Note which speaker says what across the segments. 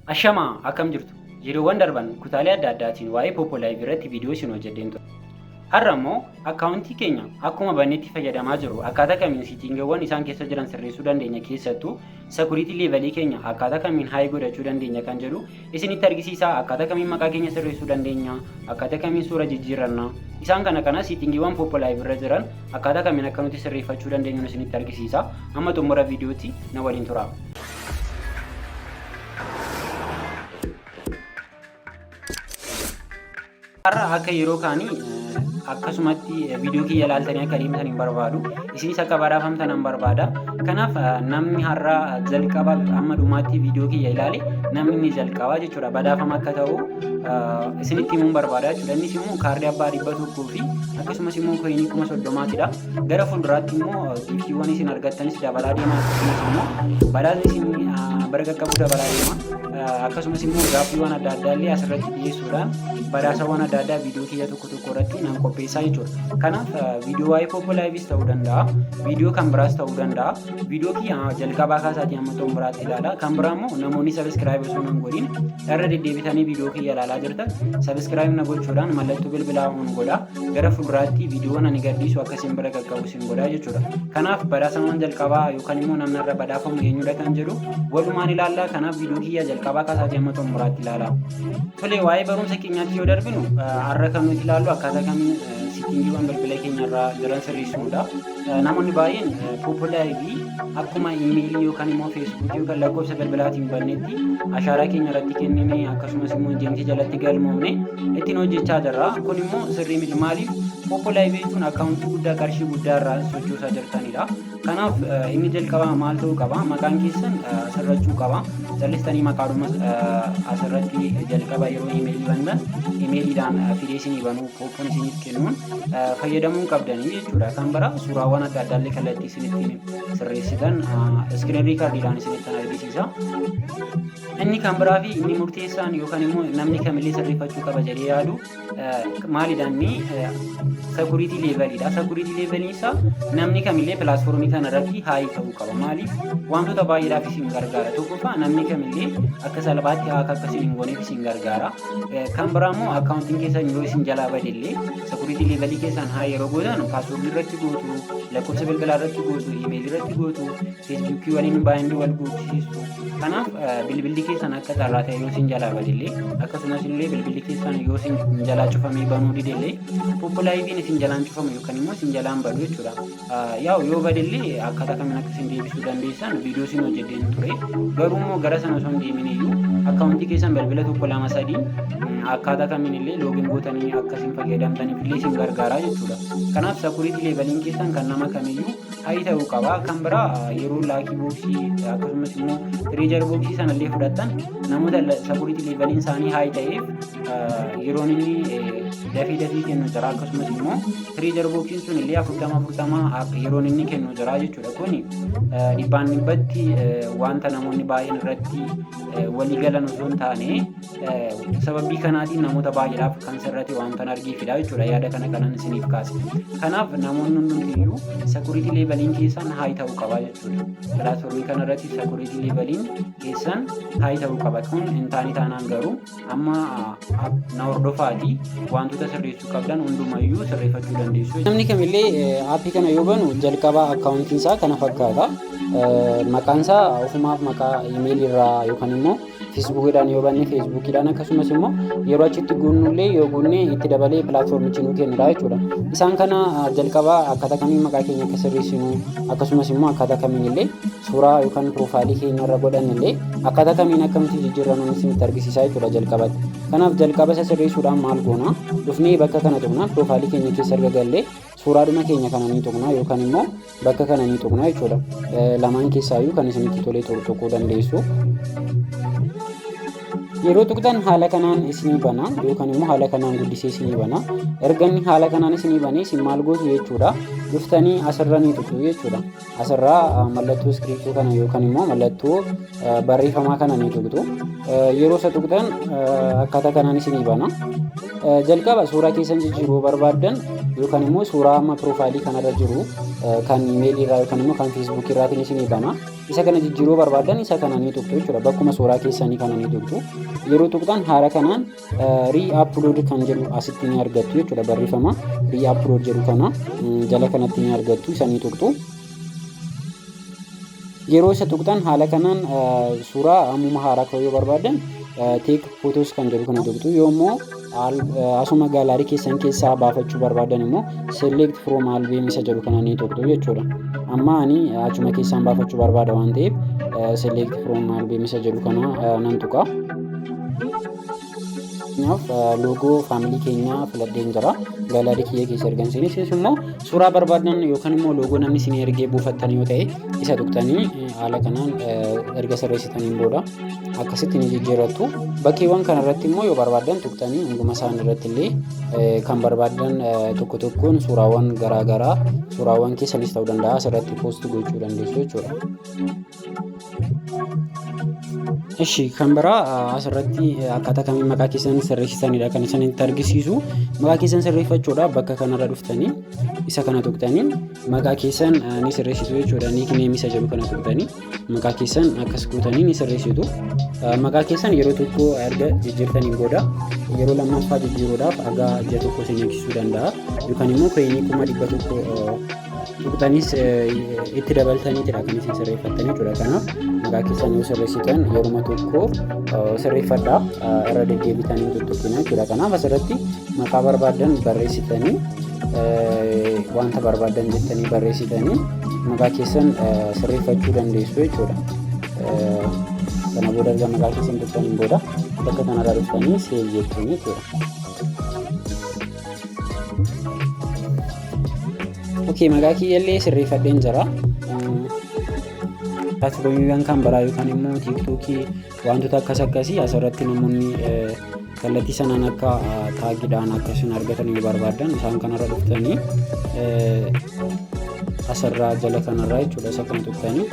Speaker 1: Ashamaa akkam jirtu yeroowwan darban kutaalee adda addaatiin waa'ee Poppolaayivii irratti viidiyoo isin hojjedheen ture. Har'a immoo akkaawuntii keenya akkuma bannetti fayyadamaa jiru akkaataa kamiin siitingiiwwan isaan keessa jiran sirreessuu dandeenya keessattuu sekuriitii leevalii keenya akkaataa kamiin haay godhachuu dandeenya kan jedhu isinitti argisiisaa. Akkaataa kamiin maqaa keenya sirreessuu dandeenya, akkaataa kamiin suura jijjiirranna, isaan kana siitingiiwwan Poppolaayivii irra jiran akkaataa kamiin akka nuti sirreeffachuu dandeenyu isinitti argisiisa. Amma xumura viidiyootti na waliin turaa. Har'a akka yeroo kaanii akkasumatti viidiyoo kiyya ilaaltanii akka deemtan hin barbaadu. Isinis akka badhaafamtan hin barbaada. Kanaaf namni har'a jalqaba amma dhumaatti viidiyoo kiyya ilaale namni inni jalqabaa jechuudha badhaafama akka ta'u isinitti himuun barbaada jechuudha. Innis immoo kaardii abbaa 100 fi akkasumas immoo koinii 30,000dha. Gara fuulduraatti immoo giiftiiwwan isin argattanis dabalaa deema. Akkasumas immoo badhaasni isin bara qaqqabu dabalaa deema. Akkasumas immoo gaaffiiwwan adda addaa illee asirratti dhiyeessuudhaan badhaasawwan adda addaa viidiyoo kiyya tokko irratti nan qopheessaa jechuudha. Kanaaf viidiyoo waa'ee Poppolaayiviis ta'uu danda'a, viidiyoo kan biraas ta'uu danda'a. Viidiyoo kiyya jalqabaa kaasaatii amma ta'u biraatti ilaala. Kan biraa immoo namoonni sabiskiraayib osoo hin godhin irra deddeebitanii viidiyoo kiyya ilaalaa jirtan sabiskiraayib na gochuudhaan mallattoo bilbilaa on godhaa. Gara fuulduraatti viidiyoon ani gadhiisu akkasiin bira qaqqabu isin godhaa jechuudha. Kanaaf badhaasawwan jalqabaa yookaan immoo namni irra badhaafamu eenyudha kan jedhu walumaan ilaalla. Kanaaf viidiyoo kiyya jalqabaa kaasaatii amma ta'u biraatti ilaala. Tolee, waa'ee barumsa keenyaatti yoo darbinu har'a kan nuti ilaallu akkaataa kamiin siitingiiwwan bilbila keenyarra jiran sirreessuudha. Namoonni baay'een Poppolaayivii akkuma iimeelii yookaan immoo feesbuukii yookaan lakkoofsa bilbilaatiin bannetti ashaaraa keenya irratti kennine akkasumas immoo injeentii jalatti galmoomne ittiin hojjechaa jirra. Kun immoo sirrii miti. Maaliif Poppolaayivii jechuun akkaawuntii guddaa qarshii guddaa irraa sochoosaa jirtanidha. Kanaaf inni jalqabaa maal ta'uu qaba? Maqaan keessan sirrachuu qaba. Jallisanii maqaadhuma asirratti jalqaba yeroo iimeelii bantan iimeeliidhaan fidee isinii banuu poppoon isiniif kennuun fayyadamuu qabdanii jechuudha. Kan biraa suuraawwan adda addaa illee kallattii isinitti sirreessitan iskiriin riikardiidhaan isinitti argisiisa. Inni kan biraa fi inni murteessaan yookaan immoo namni kamillee sirreeffachuu qaba jedhee yaadu maalidhaanni sekuriitii leevaliidha. Sekuriitii leevaliin isaa namni kamillee pilaatfoormii kana irratti haayii ta'uu qaba. Maaliif wantoota baay'eedhaaf isin gargaara. Tokkoffaa namni kamillee akka salphaatti haaka akkasiin hin gooneef isin gargaara. Kan biraa immoo akkaawuntiin keessan yoo isin jalaa badellee sekuriitii leevalii keessan haa yeroo gootan paaswoordii irratti gootu, lakkoofsa bilbilaa irratti gootu, iimeelii irratti gootu, feesbuukii waliin baay'inni wal guutusiistu. Kanaaf bilbilli keessan akka carraa ta'e yoo isin jalaa badellee akkasumas illee bilbilli keessan yoo isin jalaa cufamee banuu didellee Poppolaayiviin isin jalaan cufamu yookaan immoo isin jalaan badu jechuudha. Yoo badellee akkaataa kamiin akka isin deebisuu dandeessan viidiyoo isin hojjedheen ture. Garuu immoo gara sana osoo hin deemin iyyuu akkaawuntii keessan bilbila 1 2 3 akkaataa kamiin illee loogiin gootanii akkasiin fayyadamtaniif illee isin gargaara jechuudha. Kanaaf sekuriitii leevaliin keessan kan nama kamiyyuu haayii ta'uu qaba. Kan biraa yeroo laakii booksii akkasumas immoo tireejar booksii sana illee fudhattan namoota sekuriitii leevaliin isaanii haayii ta'eef yeroon inni dafii kennu jira. Akkasumas immoo tireejar booksiin sun illee 40 yeroon inni kennu jira jechuudha. Kuni dhibbaan dhibbatti wanta namoonni baay'een irratti walii galan osoo hin taane sababii kanaatiin namoota baay'eedhaaf kan sirrate wanta argiifidha jechuudha. Yaada kanan isiniif kaase. Kanaaf namoonni hundumtiyyuu sekuriitii leevaliin keessan haayii ta'uu qaba jechuudha. Pilaatfoormii kanarratti sekuriitii leevaliin keessan haayii ta'uu qaba. Kun hin taanaan garuu amma na hordofaati wantoota sirreessuu qabdan hundumayyuu sirreeffachuu dandeessu. Namni kamillee aappii kana yoo banu jalqaba akkaawuntiin isaa kana fakkaata. Maqaan isaa ofumaaf maqaa iimeelii irraa yookaan immoo feesbuukiidhaan yoo banne feesbuukiidhaan akkasumas immoo yeroo achitti guunnullee yoo guunne itti dabalee pilaatfoormichi nu kennudha jechuudha. Isaan kana jalqabaa akkaataa kamiin maqaa keenya akka sirreessinu akkasumas immoo akkaataa kamiin illee suuraa yookaan piroofaayilii keenya irra godhan illee akkaataa kamiin akka nuti jijjiirrannu isinitti argisiisaa jechuudha jalqabatti. Kanaaf jalqaba isa sirreessuudhaan maal goona? Dhufnee bakka kana tuqna, piroofaayilii keenya keessa erga gallee suuraadhuma keenya kana ni tuqna yookaan immoo bakka kana ni tuqna jechuudha. Lamaan keessaayyuu kan isinitti tolee tuquu dandeessu. Yeroo tuqxan haala kanaan isinii bana yookaan immoo haala kanaan guddisee isinii bana. Erga inni haala kanaan isinii banee isin maal gootu jechuudha. Dhuftanii asirra ni tuqxu jechuudha. Asirraa mallattoo iskiriiptuu kana yookaan immoo mallattoo barreeffamaa kana ni tuqxu. Yeroo isa tuqxan akkaataa kanaan isinii bana. jalqaba suuraa keessan jijjiiruu barbaaddan yookaan immoo suuraa amma piroofaayilii kanarra jiru kan iimeelii irraa yookaan immoo kan feesbuukii irraatiin isinii bana. Isa kana jijjiiruu barbaaddan isa kana ni tuqxu jechuudha. Bakkuma suuraa keessanii kana ni tuqxu. Yeroo tuqxan haala kanaan re-upload kan jedhu asitti ni argattu jechuudha. Barreeffama re-upload jedhu kana jala kanatti ni argattu isa ni tuqxu. Yeroo isa tuqxan haala kanaan suuraa ammuma haaraa ka'uu yoo barbaaddan take photos kan jedhu kana tuqxu. Yoommoo asuma gaalaarii keessan keessaa baafachuu barbaaddan immoo select from album isa jedhu kana ni tuqxu jechuudha. Amma ani achuma keessaan baafachuu barbaada waan ta'eef select from album isa jedhu kana nan tuqa. Loogoo faamilii keenyaa filadheen jira. Gaalaarii kiyya keessa ergansanii isinis immoo suuraa barbaaddan yookaan immoo loogoo namni isin ergee buufattan yoo ta'e isa tuqxanii haala kanaan erga sirreessitaniin booda akkasitti ni jijjiirrattu. Bakkeewwan kanarratti immoo yoo barbaaddan tuqxanii hunduma isaan irratti illee kan barbaaddan tokko tokkoon suuraawwan garaagaraa suuraawwan keessanis ta'uu danda'a asirratti poost gochuu dandeessu jechuudha. Ishi kan biraa asirratti akkaataa kamiin maqaa keessan sirreessitanidha kan isinitti argisiisu. Maqaa keessan sirreeffachuudhaaf bakka kanarra dhuftanii isa kana tuqxanii maqaa keessan ni sirreessitu jechuudha. Niikneem isa jedhu kana tuqxanii maqaa keessan akkas gootanii ni sirreessitu. Maqaa keessan yeroo tokko erga jijjiirtaniin booda yeroo lammaffaa jijjiiruudhaaf haga ji'a tokko isin eegsisuu danda'a yookaan immoo kireenii 100,000 tuqxaniis itti dabaltaniitidha kan isin sirreeffattan jechuudha. Kanaaf maqaa keessan yoo sirreessitan yeruma tokko sirreeffadhaa irra deddeebitanii tuttuqina jechuudha. Kanaaf asirratti maqaa barbaaddan barreessitanii wanta barbaaddan jettanii barreessitanii maqaa keessan sirreeffachuu dandeessu jechuudha. Kana booda erga maqaa keessan tuqxaniin booda bakka kanarra dhuftanii seef jechuun jechuudha. Okey, maqaa kiyyallee sirreeffadheen jira. Pilaatfoormiiwwan kan biraa yookaan immoo tiiktookii wantoota akkasii asirratti namoonni kallattii sanaan akka taagiidhaan akkasiin argatan yoo barbaadan isaan kanarra dhuftanii asirraa jala kanarraa jechuudha. Isa kana tuqxanii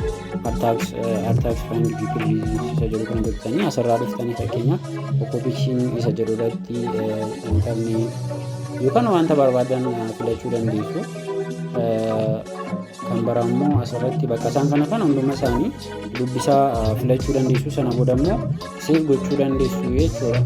Speaker 1: artaaks find people isa jedhu kana tuqxanii asirraa dhuftanii fakkeenyaaf okkupashinii isa jedhu irratti intarneet yookaan wanta barbaadan filachuu dandeessu. Kan biraa immoo asirratti bakka isaan kana hunduma isaanii dubbisaa filachuu dandeessu. Sana booda immoo seef gochuu dandeessu jechuudha.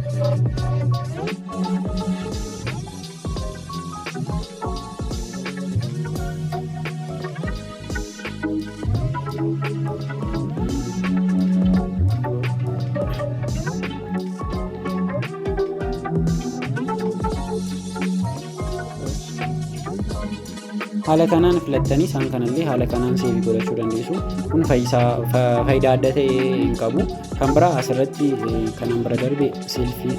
Speaker 1: Haala kanaan filattanii isaan kanallee haala kanaan seef godhachuu dandeessu. Kun faayidaa adda ta'e hin qabu. Kan biraa asirratti kanan bira darbe seelfii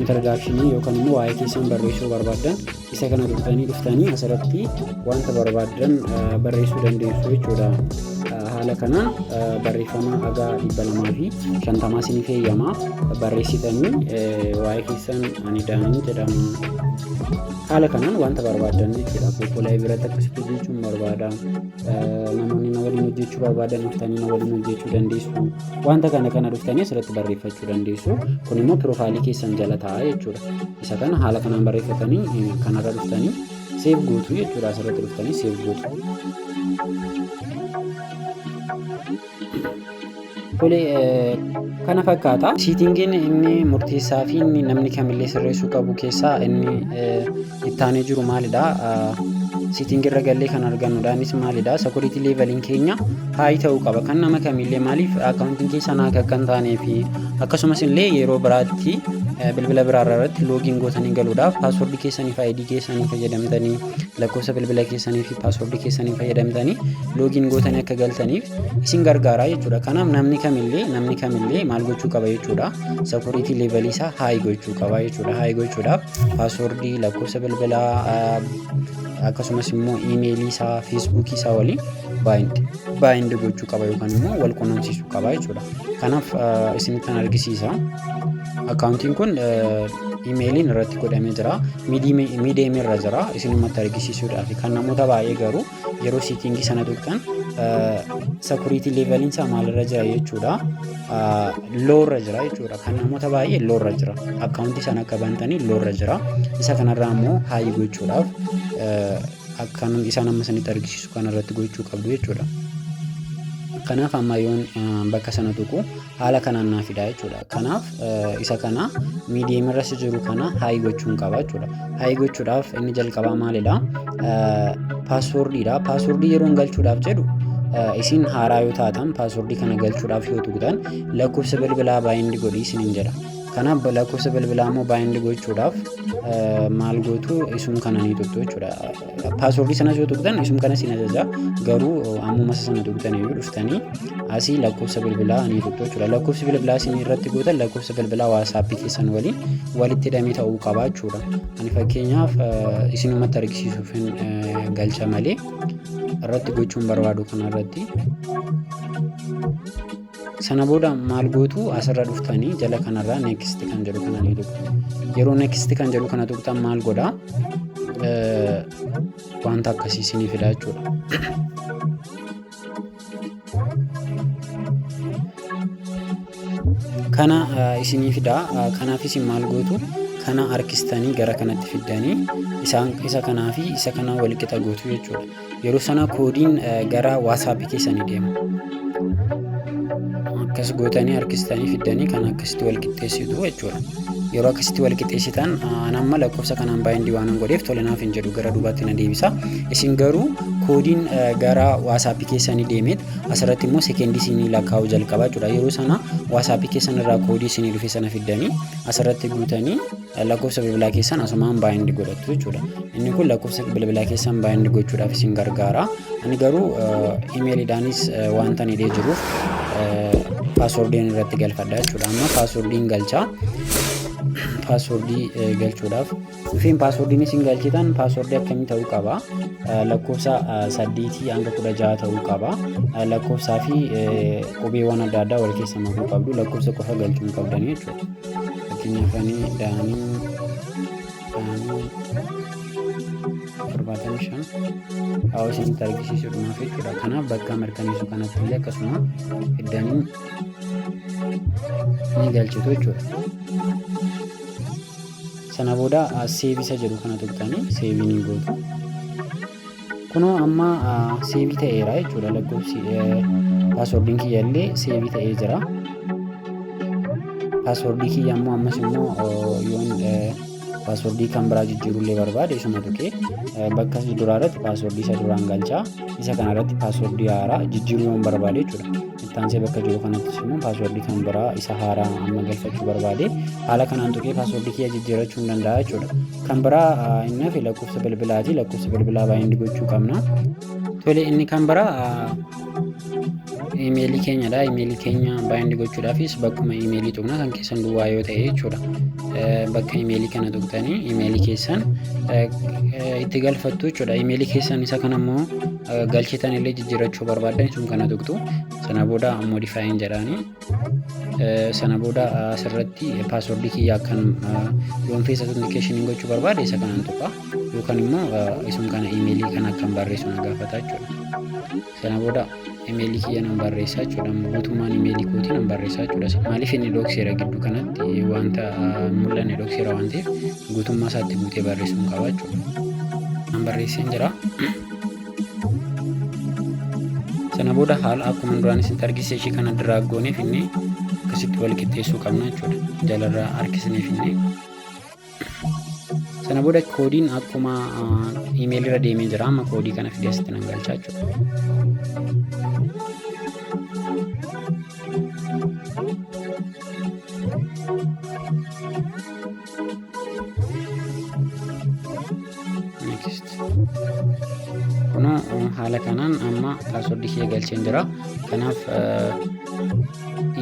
Speaker 1: intardakshinii yookaan immoo waa'ee keessan barreessuu barbaaddan isa kana tuqxanii dhuftanii asirratti wanta barbaadan barreessuu dandeessu jechuudha. Haala kanaan barreeffama haga 250 isiniif eeyyama barreessitanii waa'ee keessan ani daanii jedhama. Haala kanaan wanta barbaadan jechuudha. Pooppoolaa biratti akkasitti hojjechuun barbaada. Namoonni na waliin hojjechuu barbaadan dhuftanii na waliin hojjechuu dandeessu. Wanta kana dhuftanii asirratti barreeffachuu dandeessu. Kun immoo piroofaayilii keessan jala ta'a jechuudha. Isa kana haala kanaan barreeffatanii kanarra dhuftanii seef gootu jechuudha. Asirratti dhuftanii seef gootu. Kana fakkaata. Siitingiin inni murteessaa fi inni namni kamillee sirreessuu qabu keessaa inni itti aanee jiru maalidha? Siitingii irra gallee kan argannudhaanis maalidha? Security leeveliin keenya haay ta'uu qaba. Kan nama kamillee maaliif akkaawuntiin keessan akka hin taanee fi akkasumas illee yeroo biraatti bilbila biraarraa irratti loogiin gootanii galuudhaaf paaswordii keessanii fi ID keessanii fayyadamtanii lakkoofsa bilbila keessanii fi paaswordii keessanii fayyadamtanii loogiin gootanii akka galtaniif isin gargaara jechuudha. Kanaaf namni kamillee maal gochuu qaba jechuudha? Security levelii isaa haay gochuu qaba jechuudha. Haay gochuudhaaf paaswordii lakkoofsa bilbilaa akkasumas immoo iimeelii isaa feesbuukii isaa waliin baayind gochuu qaba yookaan immoo wal quunnamsiisuu qaba jechuudha. Kanaaf isinitti argisiisa. Akkaawuntiin kun iimeeliin irratti godhamee jira. Miidiyeem irra jira. Isinumatti argisiisuudhaaf kan namoota baay'ee garuu yeroo siitingii sana tuqxan security levelin isaa maalirra jira jechuudha. Low irra jira jechuudha. Kan namoota baay'ee low irra jira. Akkaawuntii sana akka bantanii low irra jira. Isa kanarraa immoo high gochuudhaaf akkan isaan amma sanitti argisiisu kanarratti gochuu qabdu jechuudha. Kanaaf amma yoon bakka sana tuqu haala kanaan naaf fida jechuudha. Kanaaf isa kana medium irra jiru kana high gochuun qaba jechuudha. High gochuudhaaf inni jalqabaa maalidha? Passwordidha. Passwordii yeroo galchuudhaaf jedhu isin haaraa yoo taatan passwordii kana galchuudhaaf yoo tuqxan lakkoofsa bilbilaa baay'indi godhii isiniin jedha. Kanaaf lakkoofsa bilbilaa immoo baay'indi gochuudhaaf maal gootu isum kana ni tuqxu jechuudha. Passwordii sanas yoo tuqxan isum kana sin ajaja. Garuu ammuma sana tuqxanii yoo dhuftanii asii lakkoofsa bilbilaa ni tuqxu jechuudha. Lakkoofsi bilbilaa isin irratti gootan lakkoofsa bilbilaa WhatsApp keessan waliin walitti hidhamee ta'uu qaba jechuudha. Ani fakkeenyaaf isinumatti argisiisuuf galcha malee irratti gochuun barbaadu kanarratti. Sana booda maal gootu asirra dhuftanii jala kanarraa next kan jedhu kana ni tuqxu. Yeroo next kan jedhu kana tuqxan maal godha? Wanta akkasii isinii fida jechuudha. Kana isinii fida. Kanaaf isin maal gootu? Kana harkistanii gara kanatti fiddanii isa kanaa fi isa kana wal qixa gootu jechuudha. Yeroo sana koodiin gara WhatsApp keessanii deema. Akkas gootanii harkistanii fiddanii kan akkasitti wal qixxeessitu jechuudha. Yeroo akkasitti wal qixxeessitan amma lakkoofsa kanaan baay'indi waan godheef tole naaf hin jedhu gara duubaatti na deebisa. Isin garuu koodiin gara WhatsApp keessanii deemeet asirratti immoo sekeendii isinii lakkaa'uu jalqaba jechuudha. Yeroo sana WhatsApp keessan irraa koodii isinii dhufe sana fiddanii asirratti guutanii lakkoofsa bilbilaa keessan asumaan baay'indi godhattu jechuudha. Inni kun lakkoofsa bilbilaa keessan baay'indi gochuudhaaf isin gargaara. Ani garuu imeeliidhaanis wanta hidhee jiruuf passwordiin irratti galfadha jechuudha. Amma passwordiin galchaa. Passwordii galchuudhaaf dhufeen passwordiin isin galchitan passwordii akkamii ta'uu qaba? Lakkoofsa 8 hanga 16 ta'uu qaba. Lakkoofsaa fi qubeewwan adda addaa wal keessa makuu qabdu. Lakkoofsa qofa galchuun qabdanii jechuudha. Fakkeenyaaf ani daanii 75 hawa isinitti argisiisuudhaaf jechuudha. Kanaaf bakka mirkaneessu kanatti illee akkasuma fiddanii ni galchitu jechuudha. Sana booda save isa jedhu kana tuqxanii save ni gootu. Kunoo amma save ta'eera jechuudha. Lakkoofsi passwordiin kiyya illee save ta'ee jira. Passwordii kiyya ammoo ammas immoo yoon passwordii kan biraa jijjiirullee barbaade isuma tuqee bakka duraa irratti passwordii isa duraan galchaa. Isa kana irratti passwordii haaraa jijjiiruu yoon barbaade jechuudha. Ittaansee bakka jiru kanattis immoo passwordii kan biraa isa haaraa amma galfachuu barbaade haala kanaan tuqee passwordii kiyya jijjiirrachuu hin danda'a jechuudha. Kan biraa inni hafe lakkoofsa bilbilaati. Lakkoofsa bilbilaa baay'indi gochuu qabna. Tole inni kan biraa imeelii keenyadha. Imeelii keenya baay'indi gochuudhaafis bakkuma imeelii tuqna kan keessan duwwaa yoo ta'e jechuudha. Bakka imeelii kana tuqxanii imeelii keessan itti galfattu jechuudha. Imeelii keessan isa kana immoo galchitan illee jijjiirrachuu barbaadan sun kana tuqxu. Sana booda modifying jedhanii sana booda asirratti passwordii kiyya akkan yoon face authentication gochuu barbaade isa kanaan tuqa. Yookaan immoo isum kana imeelii kana akkan barreessu na gaafata jechuudha. Sana booda imeelii kiyya nan barreessaa jechuudha. Guutummaan imeelii kootii nan barreessaa jechuudha. Maaliif inni dhokseera gidduu kanatti wanta mul'anne dhokseera waan ta'eef guutummaa isaatti guutee barreessuun qaba jechuudha. Nan barreesseen jira. Sana booda haala akkuma duraan isinitti argisiise ishee kana diraaggooneef inni akkasitti wal qixxeessuu qabna jechuudha. Jalarraa harkisneef inni. Sana booda koodiin akkuma imeelirra deemee jira. Amma koodii kana fidee asitti nan galchaa jechuudha. Kunoo haala kanaan amma passwordii kiyya galcheen jira. Kanaaf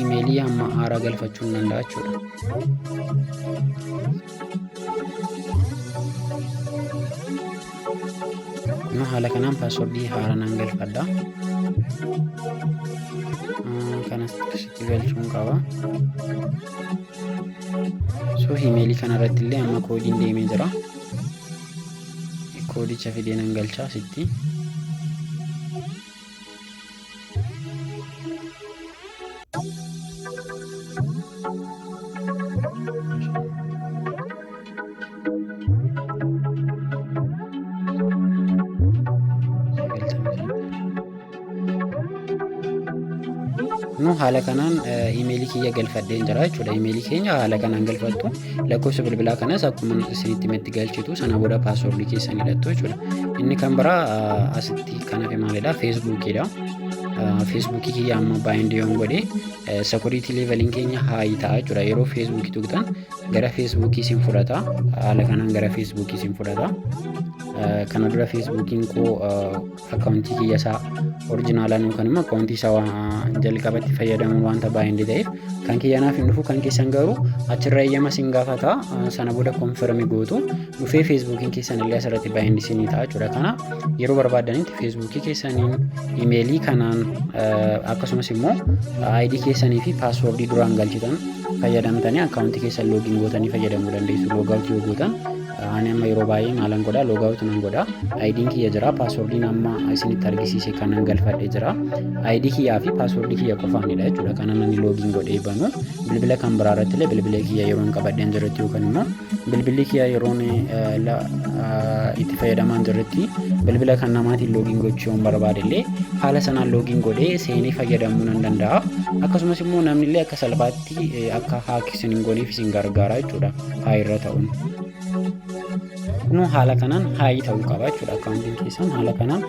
Speaker 1: imeelii amma haaraa galfachuu hin danda'a jechuudha. Kunoo haala kanaan passwordii haaraa nan galfadha. Kanas akkasitti galchuun qaba. So imeelii kanarratti illee amma koodiin deemee jira. Koodicha fidee nan galchaa asitti. Kunoo haala kanaan iimeelii kiyya galfadheen jira jechuudha. Iimeelii keenya haala kanaan galfattu. Lakkoofsa bilbilaa kanas akkuma isinitti himetti galchitu. Sana booda paaswordii keessan hidhattu jechuudha. Inni kan biraa asitti kan hafe maalidha? Feesbuukiidha. Feesbuukii kiyya amma baay'ee yoon godhe security leeveliin keenya haayii ta'a jechuudha. Yeroo feesbuukii tuqxan gara feesbuukii isin fudhata. Haala kanaan gara feesbuukii isin fudhata. Kana dura feesbuukiin koo akkaawuntii kiyya isaa orijinaalaan yookaan immoo akkaawuntii isaa jalqabatti fayyadamuun wanta baay'ee ta'eef kan kiyyanaaf hin dhufu kan keessan garuu achirra eeyyama isin gaafata. Sana booda konfirmii gootu dhufee feesbuukiin keessan illee asirratti baay'ee isinii ta'a jechuudha. Kana yeroo barbaadanitti feesbuukii keessaniin iimeelii kanaan akkasumas immoo ID keessanii fi paaswordii duraan galchitan fayyadamtanii akkaawuntii keessan loogiin gootanii fayyadamuu dandeessu. Loogaawutii yoo gootan ani amma yeroo baay'ee maalan godhaa loogaawutii nan godhaa. ID'n kiyya jira, paaswordiin amma isinitti argisiise kanan galfadhee jira. ID kiyyaa fi paaswordii kiyya qofaanidha jechuudha. Kanan ani loogiin godhee banu bilbila kan biraa irratti illee bilbila kiyya yeroon qabadheen jirratti yookaan immoo bilbilli kiyya yeroon itti fayyadamaan jirratti bilbila kan namaatiin loogiin gochuu yoon barbaade illee haala sanaan loogiin godhee seenee fayyadamuu nan danda'a. Akkasumas immoo namni illee akka salphaatti akka haakis hin gooneef isin gargaara jechuudha. Haayirra ta'uun. Kunoo haala kanaan haayii ta'uu qaba jechuudha. Akkaawuntiin keessan haala kanaan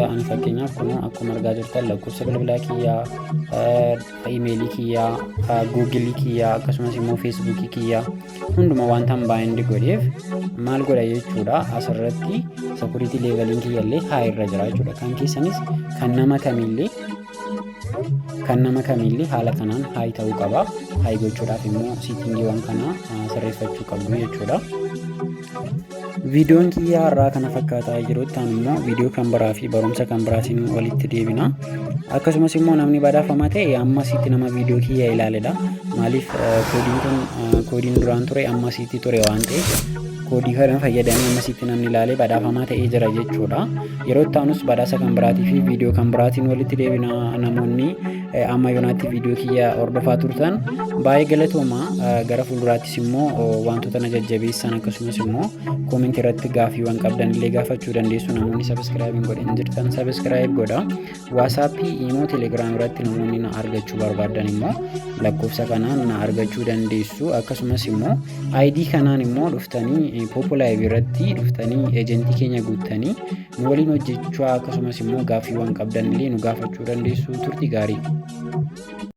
Speaker 1: ani fakkeenyaaf kunoo akkuma argaa jirtan lakkoofsa bilbilaa kiyyaa, iimeelii kiyyaa, guugilii kiyyaa akkasumas immoo feesbuukii kiyyaa hunduma wantaan baay'ee godheef maal godha jechuudha. Asirratti security leeveliin kiyya illee haayirra jira jechuudha. Kan keessanis kan nama kamillee haala kanaan haayii ta'uu qaba. Haayii gochuudhaaf immoo siitingiiwwan kana sirreeffachuu qabdu jechuudha. Viidiyoon kiyyaa har'aa kana fakkaataa yerootti immoo viidiyoo kan biraa fi barumsa kan biraatiin walitti deebina. Akkasumas immoo namni badhaafamaa ta'e amma asitti nama viidiyoo kiyyaa ilaaledha. Maaliif koodiin duraan ture amma asitti ture waan ta'eef koodii kana fayyadamee amma asitti namni ilaalee badhaafamaa ta'ee jira jechuudha. Yeroo itti aanus badhaasa kan biraatii fi viidiyoo kan biraatiin walitti deebina. Namoonni amma yoonaatti viidiyoo kiyya hordofaa turtan baay'ee galatooma. Gara fuulduraattis immoo wantoota na jajjabeessan akkasumas immoo koomentii irratti gaaffiiwwan qabdan illee gaafachuu dandeessu. Namoonni sabiskiraayib hin godhin jirtan sabiskiraayib godha. Waatsaappii, Iimoo, Teelegiraam irratti namoonni na argachuu barbaadan immoo lakkoofsa kanaan na argachuu dandeessu. Akkasumas immoo ID kanaan immoo dhuftanii Poopulaayib irratti dhuftanii eejentii keenya guuttanii nu waliin hojjechuu akkasumas immoo gaaffiiwwan qabdan illee nu gaafachuu dandeessu. Turtii gaarii.